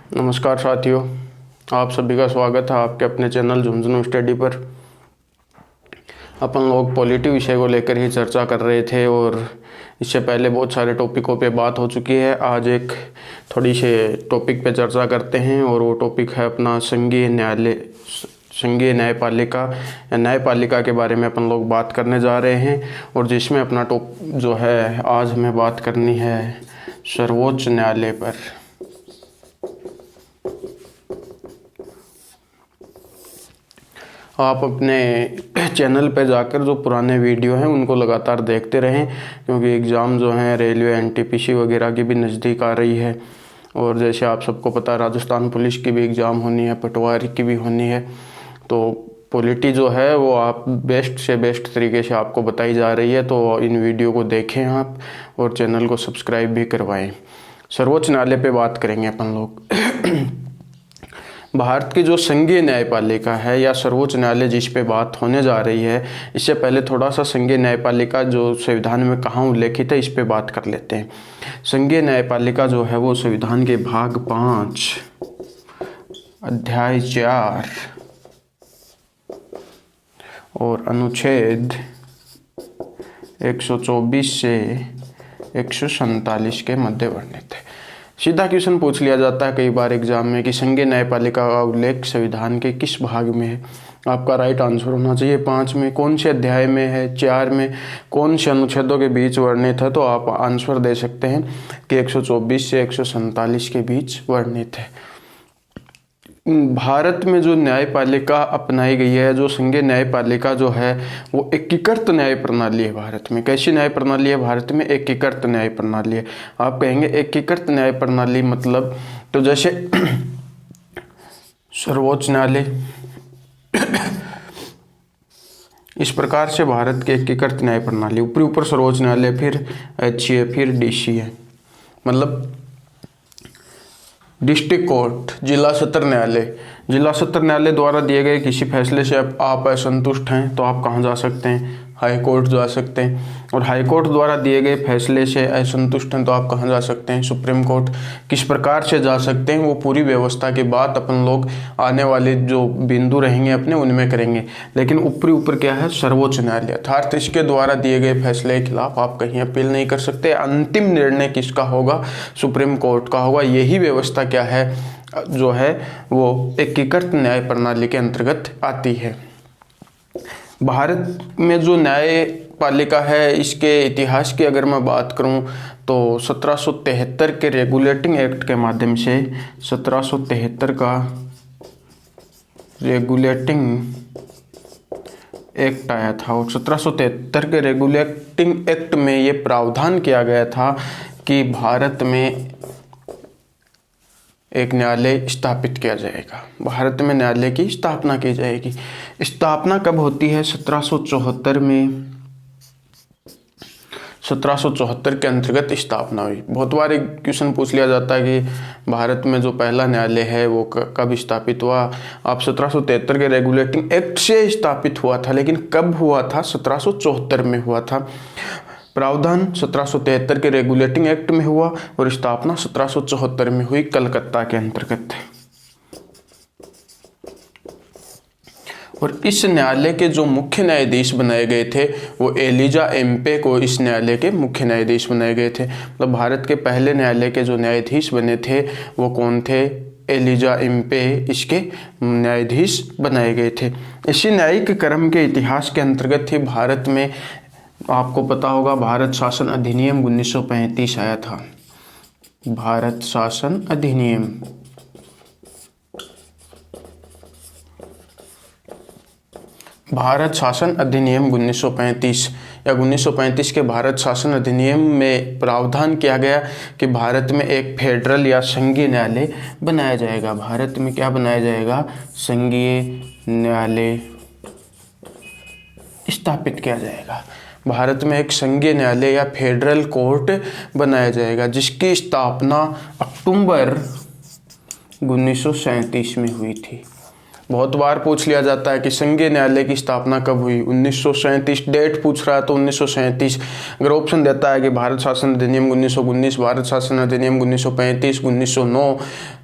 नमस्कार साथियों, आप सभी का स्वागत है आपके अपने चैनल झुंझुनू स्टडी पर। अपन लोग पॉलिटी विषय को लेकर ही चर्चा कर रहे थे और इससे पहले बहुत सारे टॉपिकों पे बात हो चुकी है। आज एक थोड़ी से टॉपिक पे चर्चा करते हैं और वो टॉपिक है अपना संघीय न्यायपालिका या न्यायपालिका के बारे में अपन लोग बात करने जा रहे हैं। और जिसमें अपना जो है आज हमें बात करनी है सर्वोच्च न्यायालय पर। आप अपने चैनल पे जाकर जो पुराने वीडियो हैं उनको लगातार देखते रहें, क्योंकि एग्ज़ाम जो हैं रेलवे एनटीपीसी वगैरह की भी नज़दीक आ रही है। और जैसे आप सबको पता है राजस्थान पुलिस की भी एग्ज़ाम होनी है, पटवारी की भी होनी है। तो पॉलिटी जो है वो आप बेस्ट से बेस्ट तरीके से आपको बताई जा रही है। तो इन वीडियो को देखें आप और चैनल को सब्सक्राइब भी करवाएं। सर्वोच्च न्यायालय पे बात करेंगे अपन लोग। भारत की जो संघीय न्यायपालिका है या सर्वोच्च न्यायालय जिस पे बात होने जा रही है, इससे पहले थोड़ा सा संघीय न्यायपालिका जो संविधान में कहाँ उल्लेखित है इस पे बात कर लेते हैं। संघीय न्यायपालिका जो है वो संविधान के भाग 5 अध्याय 4 और अनुच्छेद 124 से 147 के मध्य वर्णित है। सीधा क्वेश्चन पूछ लिया जाता है कई बार एग्जाम में कि संघीय न्यायपालिका का उल्लेख संविधान के किस भाग में है। आपका राइट आंसर होना चाहिए 5 में। कौन से अध्याय में है, 4 में, कौन से अनुच्छेदों के बीच वर्णित है। तो आप आंसर दे सकते हैं कि 124 से 147 के बीच वर्णित है। भारत में जो न्यायपालिका अपनाई गई है, जो संघीय न्यायपालिका जो है वो एकीकृत न्याय प्रणाली है। भारत में कैसी न्याय प्रणाली है? भारत में एकीकृत न्याय प्रणाली है। आप कहेंगे एकीकृत न्याय प्रणाली मतलब, तो जैसे सर्वोच्च न्यायालय इस प्रकार से भारत के एकीकृत न्याय प्रणाली, ऊपर सर्वोच्च न्यायालय, फिर HA, फिर DC है। मतलब डिस्ट्रिक्ट कोर्ट, जिला सत्र न्यायालय द्वारा दिए गए किसी फैसले से आप असंतुष्ट हैं तो आप कहाँ जा सकते हैं? हाई कोर्ट जा सकते हैं। और हाई कोर्ट द्वारा दिए गए फैसले से असंतुष्ट हैं तो आप कहाँ जा सकते हैं? Supreme court. किस प्रकार से जा सकते हैं वो पूरी व्यवस्था की बात अपन लोग आने वाले जो बिंदु रहेंगे अपने उनमें करेंगे। लेकिन ऊपर क्या है? सर्वोच्च न्यायालय, अर्थात इसके द्वारा दिए गए फैसले के खिलाफ आप कहीं अपील नहीं कर सकते। अंतिम निर्णय किसका होगा? सुप्रीम कोर्ट का होगा। यही व्यवस्था क्या है जो है वो एकीकृत न्याय प्रणाली के अंतर्गत आती है। भारत में जो न्यायपालिका है इसके इतिहास की अगर मैं बात करूं तो 1773 के रेगुलेटिंग एक्ट के माध्यम से 1773 का रेगुलेटिंग एक्ट आया था। और 1773 के रेगुलेटिंग एक्ट में ये प्रावधान किया गया था कि भारत में एक न्यायालय स्थापित किया जाएगा। भारत में न्यायालय की स्थापना की जाएगी। स्थापना कब होती है? 1774 में। 1774 के अंतर्गत स्थापना हुई। बहुत बार एक क्वेश्चन पूछ लिया जाता है कि भारत में जो पहला न्यायालय है वो कब स्थापित हुआ। आप 1773 के रेगुलेटिंग एक्ट से स्थापित हुआ था, लेकिन कब हुआ था? 1774 में हुआ था। प्रावधान 1773 के रेगुलेटिंग एक्ट में हुआ और स्थापना 1774 में हुई कलकत्ता के अंतर्गत। और इस न्यायालय के जो मुख्य न्यायाधीश बनाए गए थे वो एलिजा एम्पे को इस न्यायालय के मुख्य न्यायाधीश बनाए गए थे। मतलब भारत के पहले न्यायालय के जो न्यायाधीश बने थे वो कौन थे? एलिजा एम्पे इसके न्यायाधीश बनाए गए थे। इसी न्यायिक क्रम के इतिहास के अंतर्गत ही भारत में आपको पता होगा भारत शासन अधिनियम 1935 आया था। भारत शासन अधिनियम भारत शासन अधिनियम 1935 या 1935 के भारत शासन अधिनियम में प्रावधान किया गया कि भारत में एक फेडरल या संघीय न्यायालय बनाया जाएगा। भारत में क्या बनाया जाएगा? संघीय न्यायालय स्थापित किया जाएगा। भारत में एक संघीय न्यायालय या फेडरल कोर्ट बनाया जाएगा जिसकी स्थापना अक्टूबर 1937 में हुई थी। बहुत बार पूछ लिया जाता है कि संघीय न्यायालय की स्थापना कब हुई? 1937 डेट पूछ रहा है तो 1937। अगर ऑप्शन देता है कि भारत शासन अधिनियम 1919, भारत शासन अधिनियम 1935, 1909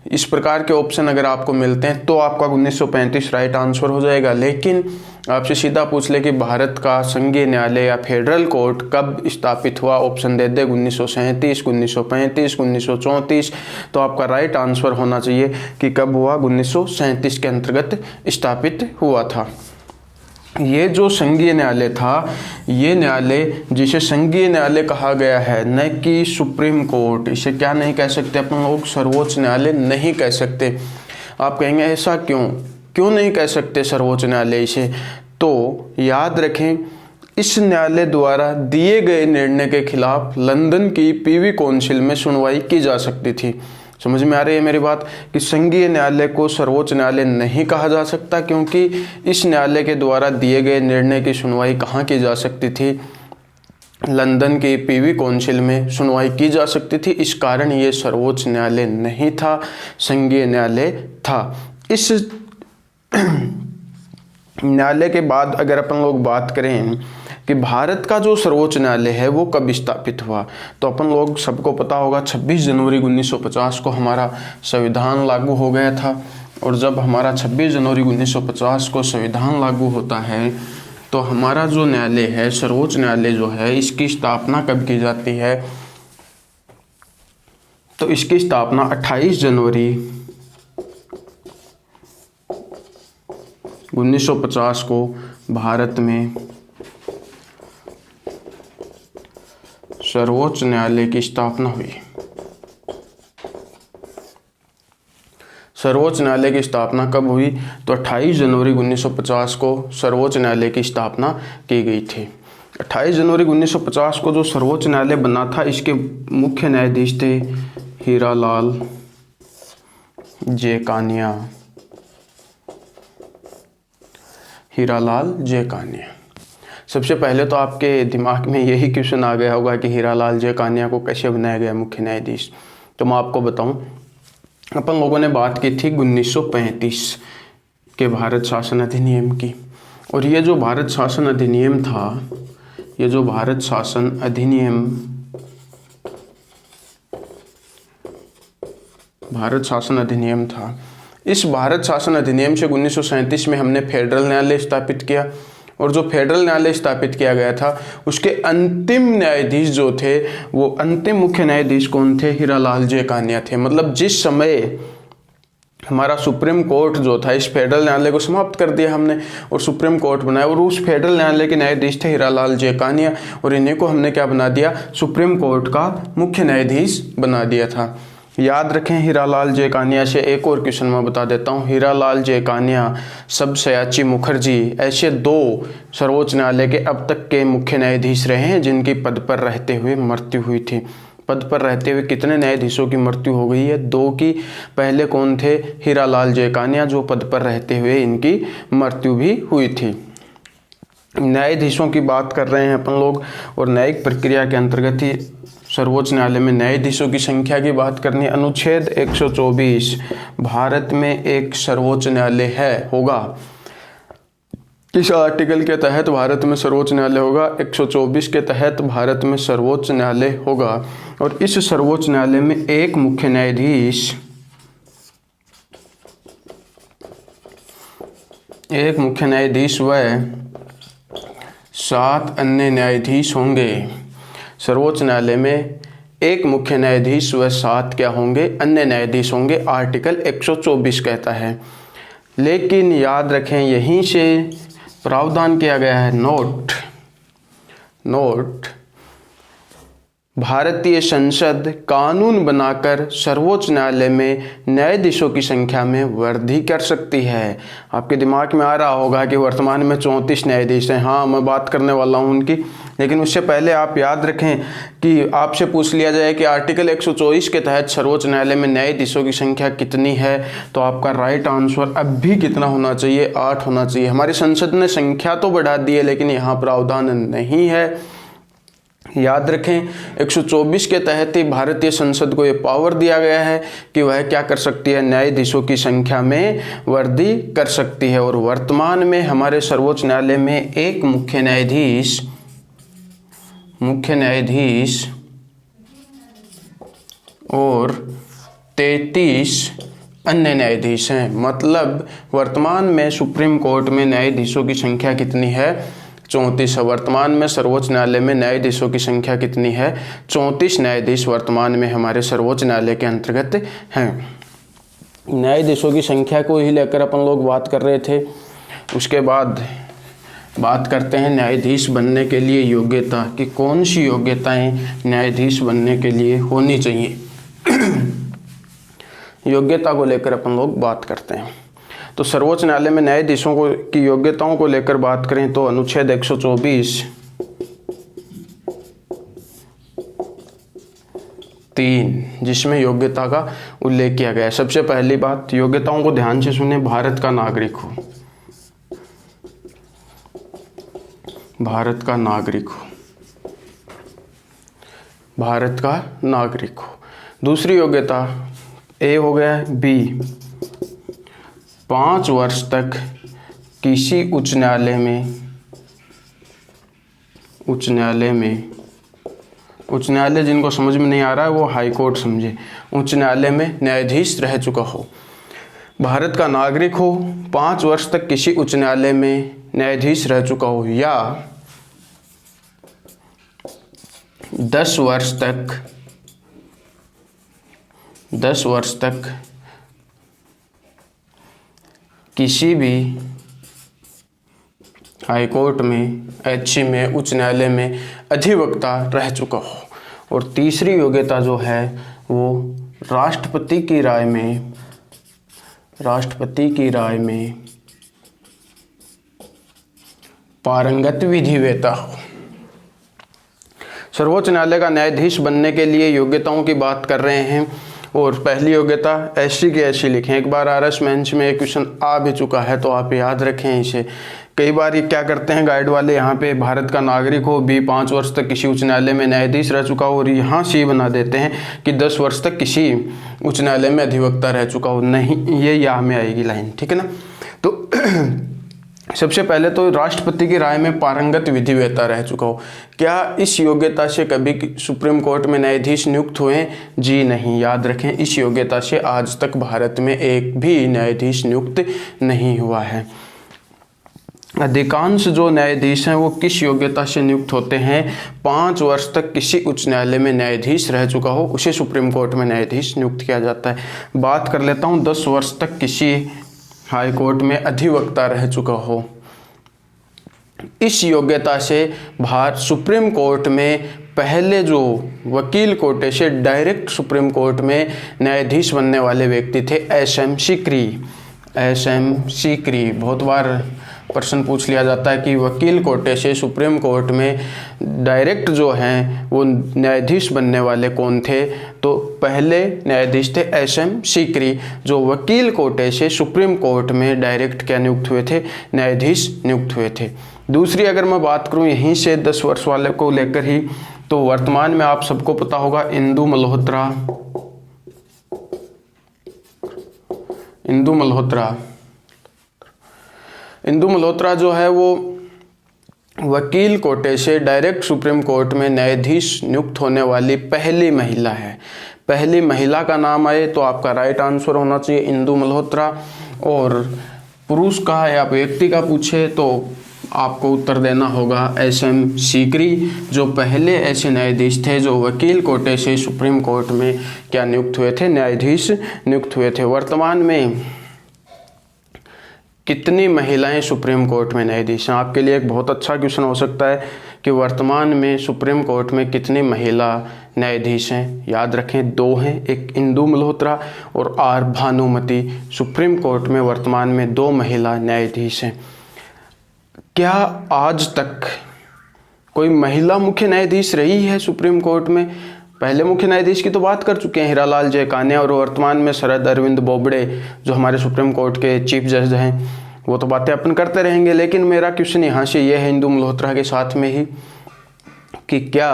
इस प्रकार के ऑप्शन अगर आपको मिलते हैं तो आपका 1935 राइट आंसर हो जाएगा। लेकिन आपसे सीधा पूछ ले कि भारत का संघीय न्यायालय या फेडरल कोर्ट कब स्थापित हुआ, ऑप्शन दे दे 1937, 1935, 1934, तो आपका राइट आंसर होना चाहिए कि कब हुआ, 1937 के अंतर्गत स्थापित हुआ था। ये जो संघीय न्यायालय था, ये न्यायालय जिसे संघीय न्यायालय कहा गया है, न कि सुप्रीम कोर्ट, इसे क्या नहीं कह सकते अपन लोग, सर्वोच्च न्यायालय नहीं कह सकते। आप कहेंगे ऐसा क्यों नहीं कह सकते सर्वोच्च न्यायालय इसे? तो याद रखें, इस न्यायालय द्वारा दिए गए निर्णय के खिलाफ लंदन की पीवी काउंसिल में सुनवाई की जा सकती थी। समझ में आ रही है मेरी बात कि संघीय न्यायालय को सर्वोच्च न्यायालय नहीं कहा जा सकता, क्योंकि इस न्यायालय के द्वारा दिए गए निर्णय की सुनवाई कहाँ की जा सकती थी, लंदन की पीवी काउंसिल में सुनवाई की जा सकती थी। इस कारण ये सर्वोच्च न्यायालय नहीं था, संघीय न्यायालय था। इस न्यायालय के बाद अगर अपन लोग बात करें कि भारत का जो सर्वोच्च न्यायालय है वो कब स्थापित हुआ, तो अपन लोग सबको पता होगा 26 जनवरी 1950 को हमारा संविधान लागू हो गया था। और जब हमारा 26 जनवरी 1950 को संविधान लागू होता है तो हमारा जो न्यायालय है, सर्वोच्च न्यायालय जो है, इसकी स्थापना कब की जाती है, तो इसकी स्थापना 28 जनवरी 1950 को भारत में सर्वोच्च न्यायालय की स्थापना हुई। सर्वोच्च न्यायालय की स्थापना कब हुई, तो 28 जनवरी 1950 को सर्वोच्च न्यायालय की स्थापना की गई थी। 28 जनवरी 1950 को जो सर्वोच्च न्यायालय बना था, इसके मुख्य न्यायाधीश थे हीरालाल जे कानिया। हीरालाल जे कानिया। सबसे पहले तो आपके दिमाग में यही क्वेश्चन आ गया होगा कि हीरालाल जे कानिया को कैसे बनाया गया मुख्य न्यायाधीश। तो मैं आपको बताऊं, अपन लोगों ने बात की थी 1935 के भारत शासन अधिनियम की। और ये जो भारत शासन अधिनियम था, ये जो भारत शासन अधिनियम था, इस भारत शासन अधिनियम से 1937 में हमने फेडरल न्यायालय स्थापित किया। और जो फेडरल न्यायालय स्थापित किया गया था, उसके अंतिम न्यायाधीश जो थे, वो अंतिम मुख्य न्यायाधीश कौन थे, हीरालाल जे कानिया थे। मतलब जिस समय हमारा सुप्रीम कोर्ट जो था, इस फेडरल न्यायालय को समाप्त कर दिया हमने और सुप्रीम कोर्ट बनाया, और उस फेडरल न्यायालय के न्यायाधीश थे हीरालाल जे कानिया, और इन्हीं को हमने क्या बना दिया, सुप्रीम कोर्ट का मुख्य न्यायाधीश बना दिया था। याद रखें, हीरालाल जे कानिया से एक और क्वेश्चन मैं बता देता हूँ। हीरालाल जे कानिया, सब्यसाची मुखर्जी, ऐसे 2 सर्वोच्च न्यायालय के अब तक के मुख्य न्यायाधीश रहे हैं जिनकी पद पर रहते हुए मृत्यु हुई थी। पद पर रहते हुए कितने न्यायाधीशों की मृत्यु हो गई है, 2 की। पहले कौन थे, हीरालाल जे कानिया, जो पद पर रहते हुए इनकी मृत्यु भी हुई थी। न्यायाधीशों की बात कर रहे हैं अपन लोग, और न्यायिक प्रक्रिया के अंतर्गत ही सर्वोच्च न्यायालय में न्यायाधीशों की संख्या की बात करनी है। अनुच्छेद 124, भारत में एक सर्वोच्च न्यायालय होगा। किस आर्टिकल के तहत भारत में सर्वोच्च न्यायालय होगा, 124 के तहत भारत में सर्वोच्च न्यायालय होगा। और इस सर्वोच्च न्यायालय में एक मुख्य न्यायाधीश व 7 अन्य न्यायाधीश होंगे। सर्वोच्च न्यायालय में एक मुख्य न्यायाधीश व 7 क्या होंगे, अन्य न्यायाधीश होंगे, आर्टिकल 124 कहता है। लेकिन याद रखें, यहीं से प्रावधान किया गया है, नोट भारतीय संसद कानून बनाकर सर्वोच्च न्यायालय में न्यायाधीशों की संख्या में वृद्धि कर सकती है। आपके दिमाग में आ रहा होगा कि वर्तमान में 34 न्यायाधीश हैं। हाँ, मैं बात करने वाला हूँ उनकी, लेकिन उससे पहले आप याद रखें कि आपसे पूछ लिया जाए कि आर्टिकल 124 के तहत सर्वोच्च न्यायालय में न्यायाधीशों की संख्या कितनी है, तो आपका राइट आंसर अब भी कितना होना चाहिए, 8 होना चाहिए। हमारी संसद ने संख्या तो बढ़ा दी है, लेकिन यहाँ प्रावधान नहीं है। याद रखें, 124 के तहत ही भारतीय संसद को ये पावर दिया गया है कि वह क्या कर सकती है, न्यायाधीशों की संख्या में वृद्धि कर सकती है। और वर्तमान में हमारे सर्वोच्च न्यायालय में एक मुख्य न्यायाधीश और 33 अन्य न्यायाधीश हैं। मतलब वर्तमान में सुप्रीम कोर्ट में न्यायाधीशों की संख्या कितनी है? 34 है। वर्तमान में सर्वोच्च न्यायालय में न्यायाधीशों की संख्या कितनी है? 34 न्यायाधीश वर्तमान में हमारे सर्वोच्च न्यायालय के अंतर्गत हैं। न्यायाधीशों की संख्या को ही लेकर अपन लोग बात कर रहे थे। उसके बाद बात करते हैं न्यायाधीश बनने के लिए योग्यता कि कौन सी योग्यताएं न्यायाधीश बनने के लिए होनी चाहिए। योग्यता को लेकर अपन लोग बात करते हैं। तो सर्वोच्च न्यायालय में न्यायाधीशों को की योग्यताओं को लेकर बात करें तो अनुच्छेद 124 3 जिसमें योग्यता का उल्लेख किया गया है। सबसे पहली बात, योग्यताओं को ध्यान से सुने, भारत का नागरिक हो, भारत का नागरिक हो, भारत का नागरिक हो। दूसरी योग्यता ए हो गया, बी 5 वर्ष तक किसी उच्च न्यायालय जिनको समझ में नहीं आ रहा है वो हाई कोर्ट समझे, उच्च न्यायालय में न्यायाधीश रह चुका हो। भारत का नागरिक हो, 5 वर्ष तक किसी उच्च न्यायालय में न्यायाधीश रह चुका हो, या 10 वर्ष तक किसी भी हाई कोर्ट में, एचसी में, उच्च न्यायालय में अधिवक्ता रह चुका हो। और तीसरी योग्यता जो है वो राष्ट्रपति की राय में पारंगत विधिवेता हो। सर्वोच्च न्यायालय का न्यायाधीश बनने के लिए योग्यताओं की बात कर रहे हैं। और पहली योग्यता ऐसी की ऐसी लिखें। एक बार आरएस मेंस में एक क्वेश्चन आ भी चुका है तो आप याद रखें इसे। कई बार ये क्या करते हैं गाइड वाले, यहाँ पे भारत का नागरिक हो, बी 5 वर्ष तक किसी उच्च न्यायालय में न्यायाधीश रह चुका हो, और यहाँ सी बना देते हैं कि 10 वर्ष तक किसी उच्च न्यायालय में अधिवक्ता रह चुका हो। नहीं, ये यहाँ में आएगी लाइन, ठीक है ना। तो सबसे पहले तो राष्ट्रपति की राय में पारंगत विधिवेता रह चुका हो। क्या इस योग्यता से कभी सुप्रीम कोर्ट में न्यायाधीश नियुक्त हुए? जी नहीं। याद रखें, इस योग्यता से आज तक भारत में एक भी न्यायाधीश नियुक्त नहीं हुआ है। अधिकांश जो न्यायाधीश हैं वो किस योग्यता से नियुक्त होते हैं? 5 वर्ष तक किसी उच्च न्यायालय में न्यायाधीश रह चुका हो, उसे सुप्रीम कोर्ट में न्यायाधीश नियुक्त किया जाता है। बात कर लेता हूँ 10 वर्ष तक किसी हाई कोर्ट में अधिवक्ता रह चुका हो। इस योग्यता से सुप्रीम कोर्ट में पहले जो वकील कोटे से डायरेक्ट सुप्रीम कोर्ट में न्यायाधीश बनने वाले व्यक्ति थे एसएम सीकरी। बहुत बार प्रश्न पूछ लिया जाता है कि वकील कोटे से सुप्रीम कोर्ट में डायरेक्ट जो हैं वो न्यायाधीश बनने वाले कौन थे? तो पहले न्यायाधीश थे एसएम सीकरी, जो वकील कोटे से सुप्रीम कोर्ट में डायरेक्ट क्या नियुक्त हुए थे? न्यायाधीश नियुक्त हुए थे। दूसरी अगर मैं बात करूं यहीं से 10 वर्ष वाले को लेकर ही, तो वर्तमान में आप सबको पता होगा इंदु मल्होत्रा जो है वो वकील कोटे से डायरेक्ट सुप्रीम कोर्ट में न्यायाधीश नियुक्त होने वाली पहली महिला है। पहली महिला का नाम आए तो आपका राइट आंसर होना चाहिए इंदु मल्होत्रा। और पुरुष का या व्यक्ति का पूछे तो आपको उत्तर देना होगा एसएम सीकरी, जो पहले ऐसे न्यायाधीश थे जो वकील कोटे से सुप्रीम कोर्ट में क्या नियुक्त हुए थे? न्यायाधीश नियुक्त हुए थे। वर्तमान में कितनी महिलाएं सुप्रीम कोर्ट में न्यायाधीश हैं? आपके लिए एक बहुत अच्छा क्वेश्चन हो सकता है कि वर्तमान में सुप्रीम कोर्ट में कितनी महिला न्यायाधीश हैं? याद रखें 2 हैं, एक इंदु मल्होत्रा और आर भानुमति। सुप्रीम कोर्ट में वर्तमान में 2 महिला न्यायाधीश हैं। क्या आज तक कोई महिला मुख्य न्यायाधीश रही है सुप्रीम कोर्ट में? पहले मुख्य न्यायाधीश की तो बात कर चुके हैं, हीरालाल जयकानिया, और वर्तमान में शरद अरविंद बोबडे जो हमारे सुप्रीम कोर्ट के चीफ जज हैं, वो तो बातें अपन करते रहेंगे। लेकिन मेरा क्वेश्चन यहाँ से ये है इंदु मल्होत्रा के साथ में ही कि क्या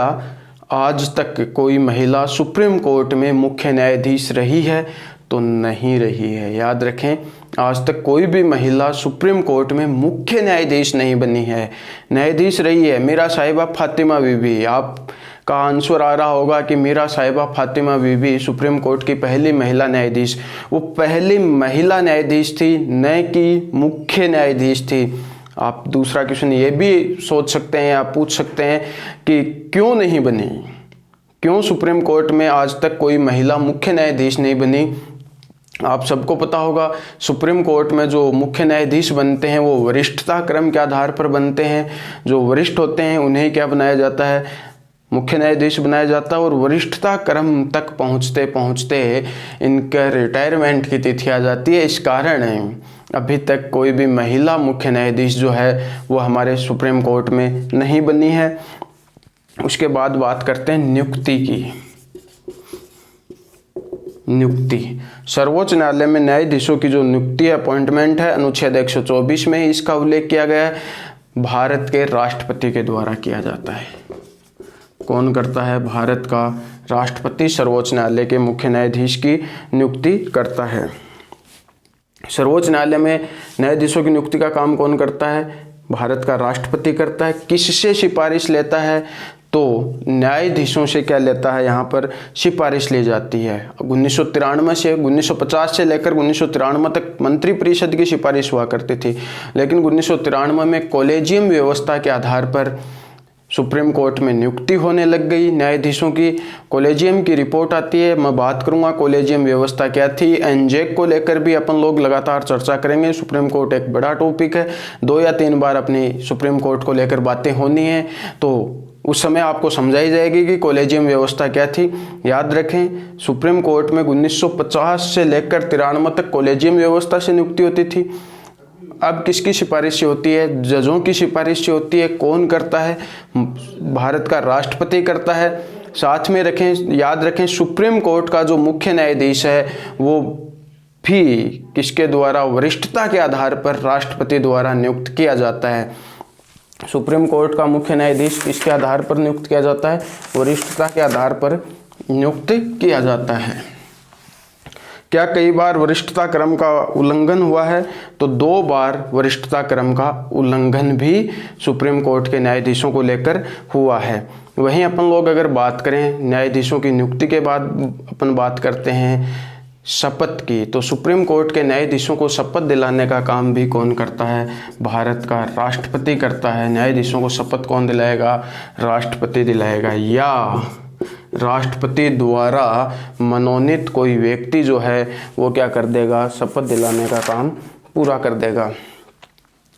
आज तक कोई महिला सुप्रीम कोर्ट में मुख्य न्यायाधीश रही है? तो नहीं रही है। याद रखें, आज तक कोई भी महिला सुप्रीम कोर्ट में मुख्य न्यायाधीश नहीं बनी है। न्यायाधीश रही है मीरा साहिबा फातिमा बीबी। आप का आंसर आ रहा होगा कि मीरा साहिबा फातिमा बीबी सुप्रीम कोर्ट की पहली महिला न्यायाधीश, वो पहली महिला न्यायाधीश थी, न कि मुख्य न्यायाधीश थी। आप दूसरा क्वेश्चन ये भी सोच सकते हैं, आप पूछ सकते हैं कि क्यों नहीं बनी, क्यों सुप्रीम कोर्ट में आज तक कोई महिला मुख्य न्यायाधीश नहीं बनी। आप सबको पता होगा सुप्रीम कोर्ट में जो मुख्य न्यायाधीश बनते हैं वो वरिष्ठता क्रम के आधार पर बनते हैं। जो वरिष्ठ होते हैं उन्हें क्या बनाया जाता है, मुख्य न्यायाधीश बनाया जाता है। और वरिष्ठता क्रम तक पहुंचते पहुंचते इनका रिटायरमेंट की तिथि आ जाती है। इस कारण अभी तक कोई भी महिला मुख्य न्यायाधीश जो है वो हमारे सुप्रीम कोर्ट में नहीं बनी है। उसके बाद बात करते हैं नियुक्ति की। नियुक्ति, सर्वोच्च न्यायालय में न्यायाधीशों की जो नियुक्ति अपॉइंटमेंट है, अनुच्छेद 124 में ही इसका उल्लेख किया गया है, भारत के राष्ट्रपति के द्वारा किया जाता है। कौन करता है? भारत का राष्ट्रपति सर्वोच्च न्यायालय के मुख्य न्यायाधीश की नियुक्ति करता है। सर्वोच्च न्यायालय में न्यायाधीशों की नियुक्ति का काम कौन करता है? भारत का राष्ट्रपति करता है। किससे सिफारिश लेता है? तो न्यायाधीशों से क्या लेता है? यहाँ पर सिफारिश ली जाती है। 1993 से 1950 से लेकर 1993 तक मंत्री परिषद की सिफारिश हुआ करती थी, लेकिन 1993 में कॉलेजियम व्यवस्था के आधार पर सुप्रीम कोर्ट में नियुक्ति होने लग गई न्यायाधीशों की। कॉलेजियम की रिपोर्ट आती है, मैं बात करूंगा कॉलेजियम व्यवस्था क्या थी। एनजेक को लेकर भी अपन लोग लगातार चर्चा करेंगे। सुप्रीम कोर्ट एक बड़ा टॉपिक है, 2 या 3 बार अपनी सुप्रीम कोर्ट को लेकर बातें होनी है, तो उस समय आपको समझाई जाएगी कि कॉलेजियम व्यवस्था क्या थी। याद रखें, सुप्रीम कोर्ट में 1950 से लेकर 93 तक कॉलेजियम व्यवस्था से नियुक्ति होती थी। अब किसकी सिफारिश से होती है? जजों की सिफारिश से होती है। कौन करता है? भारत का राष्ट्रपति करता है। साथ में रखें, याद रखें, सुप्रीम कोर्ट का जो मुख्य न्यायाधीश है वो भी किसके द्वारा? वरिष्ठता के आधार पर राष्ट्रपति द्वारा नियुक्त किया जाता है। सुप्रीम कोर्ट का मुख्य न्यायाधीश किसके आधार पर नियुक्त किया जाता है? वरिष्ठता के आधार पर नियुक्त किया जाता है। क्या कई बार वरिष्ठता क्रम का उल्लंघन हुआ है? तो 2 बार वरिष्ठता क्रम का उल्लंघन भी सुप्रीम कोर्ट के न्यायाधीशों को लेकर हुआ है। वहीं अपन लोग अगर बात करें न्यायाधीशों की नियुक्ति के बाद अपन बात करते हैं शपथ की, तो सुप्रीम कोर्ट के न्यायाधीशों को शपथ दिलाने का काम भी कौन करता है? भारत का राष्ट्रपति करता है। न्यायाधीशों को शपथ कौन दिलाएगा? राष्ट्रपति दिलाएगा, या राष्ट्रपति द्वारा मनोनीत कोई व्यक्ति जो है वो क्या कर देगा? शपथ दिलाने का काम पूरा कर देगा।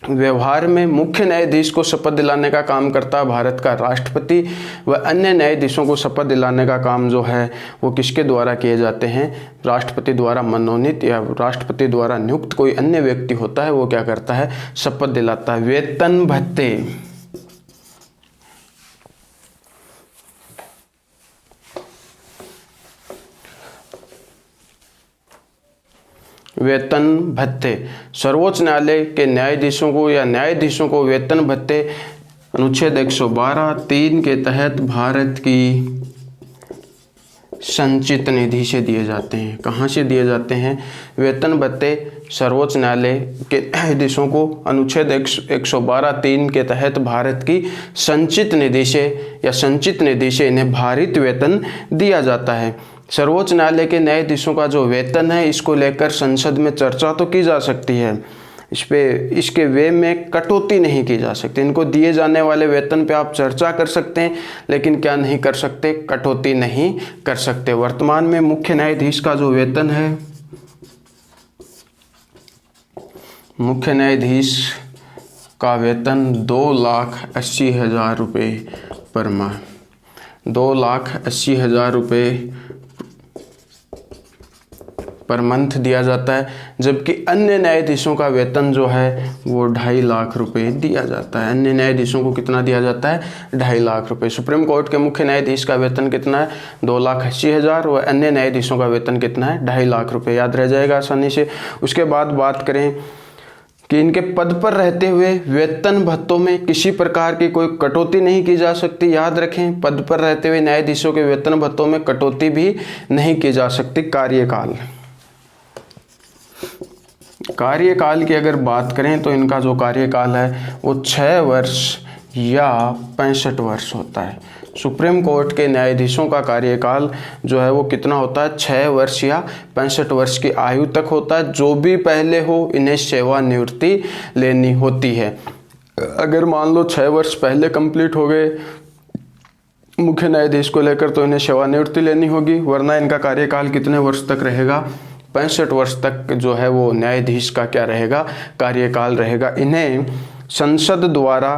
व्यवहार में मुख्य न्यायाधीश को शपथ दिलाने का काम करता है भारत का राष्ट्रपति, व अन्य न्यायाधीशों को शपथ दिलाने का काम जो है वो किसके द्वारा किए जाते हैं? राष्ट्रपति द्वारा मनोनीत या राष्ट्रपति द्वारा नियुक्त कोई अन्य व्यक्ति होता है वो क्या करता है? शपथ दिलाता है। वेतन भत्ते, वेतन भत्ते, सर्वोच्च न्यायालय के न्यायाधीशों को या न्यायाधीशों को वेतन भत्ते अनुच्छेद 112(3) के तहत भारत की संचित निधि से दिए जाते हैं। कहाँ से दिए जाते हैं? वेतन भत्ते सर्वोच्च न्यायालय के न्यायाधीशों को अनुच्छेद 112(3) के तहत भारत की संचित निधि से या संचित निधि से इन्हें भारित वेतन दिया जाता है। सर्वोच्च न्यायालय के न्यायाधीशों का जो वेतन है इसको लेकर संसद में चर्चा तो की जा सकती है, इसके वे में कटौती नहीं की जा सकती। इनको दिए जाने वाले वेतन पे आप चर्चा कर सकते हैं, लेकिन क्या नहीं कर सकते? कटौती नहीं कर सकते। वर्तमान में मुख्य न्यायाधीश का जो वेतन है, मुख्य न्यायाधीश का वेतन 2,80,000 रुपये पर माह, 2,80,000 रुपये पर मंथ दिया जाता है, जबकि अन्य न्यायाधीशों का वेतन जो है वो 2.5 लाख रुपए दिया जाता है। अन्य न्यायाधीशों को कितना दिया जाता है? 2.5 लाख रुपए। सुप्रीम कोर्ट के मुख्य न्यायाधीश का वेतन कितना है? 2,80,000 व अन्य न्यायाधीशों का वेतन कितना है? 2.5 लाख रुपए। याद रह जाएगा आसानी से। उसके बाद बात करें कि इनके पद पर रहते हुए वेतन भत्तों में किसी प्रकार की कोई कटौती नहीं की जा सकती। याद रखें, पद पर रहते हुए न्यायाधीशों के वेतन भत्तों में कटौती भी नहीं की जा सकती। कार्यकाल की अगर बात करें तो इनका जो कार्यकाल है वो 6 वर्ष या 65 वर्ष होता है। सुप्रीम कोर्ट के न्यायाधीशों का कार्यकाल जो है वो कितना होता है, 6 वर्ष या 65 वर्ष की आयु तक होता है। जो भी पहले हो इन्हें सेवानिवृत्ति लेनी होती है। अगर मान लो 6 वर्ष पहले कंप्लीट हो गए मुख्य न्यायाधीश को लेकर तो इन्हें सेवानिवृत्ति लेनी होगी, वरना इनका कार्यकाल कितने वर्ष तक रहेगा, 65 वर्ष तक जो है वो न्यायाधीश का क्या रहेगा, कार्यकाल रहेगा। इन्हें संसद द्वारा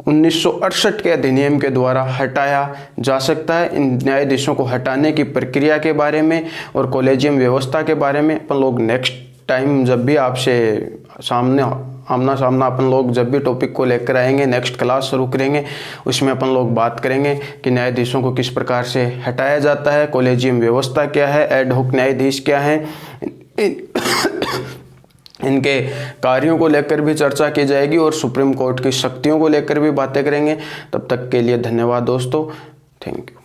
1968 के अधिनियम के द्वारा हटाया जा सकता है। इन न्यायाधीशों को हटाने की प्रक्रिया के बारे में और कॉलेजियम व्यवस्था के बारे में अपन लोग नेक्स्ट टाइम जब भी आपसे आमना सामना अपन लोग जब भी टॉपिक को लेकर आएंगे, नेक्स्ट क्लास शुरू करेंगे, उसमें अपन लोग बात करेंगे कि न्यायाधीशों को किस प्रकार से हटाया जाता है, कॉलेजियम व्यवस्था क्या है, एड हॉक न्यायाधीश क्या है, इनके कार्यों को लेकर भी चर्चा की जाएगी और सुप्रीम कोर्ट की शक्तियों को लेकर भी बातें करेंगे। तब तक के लिए धन्यवाद दोस्तों, थैंक यू।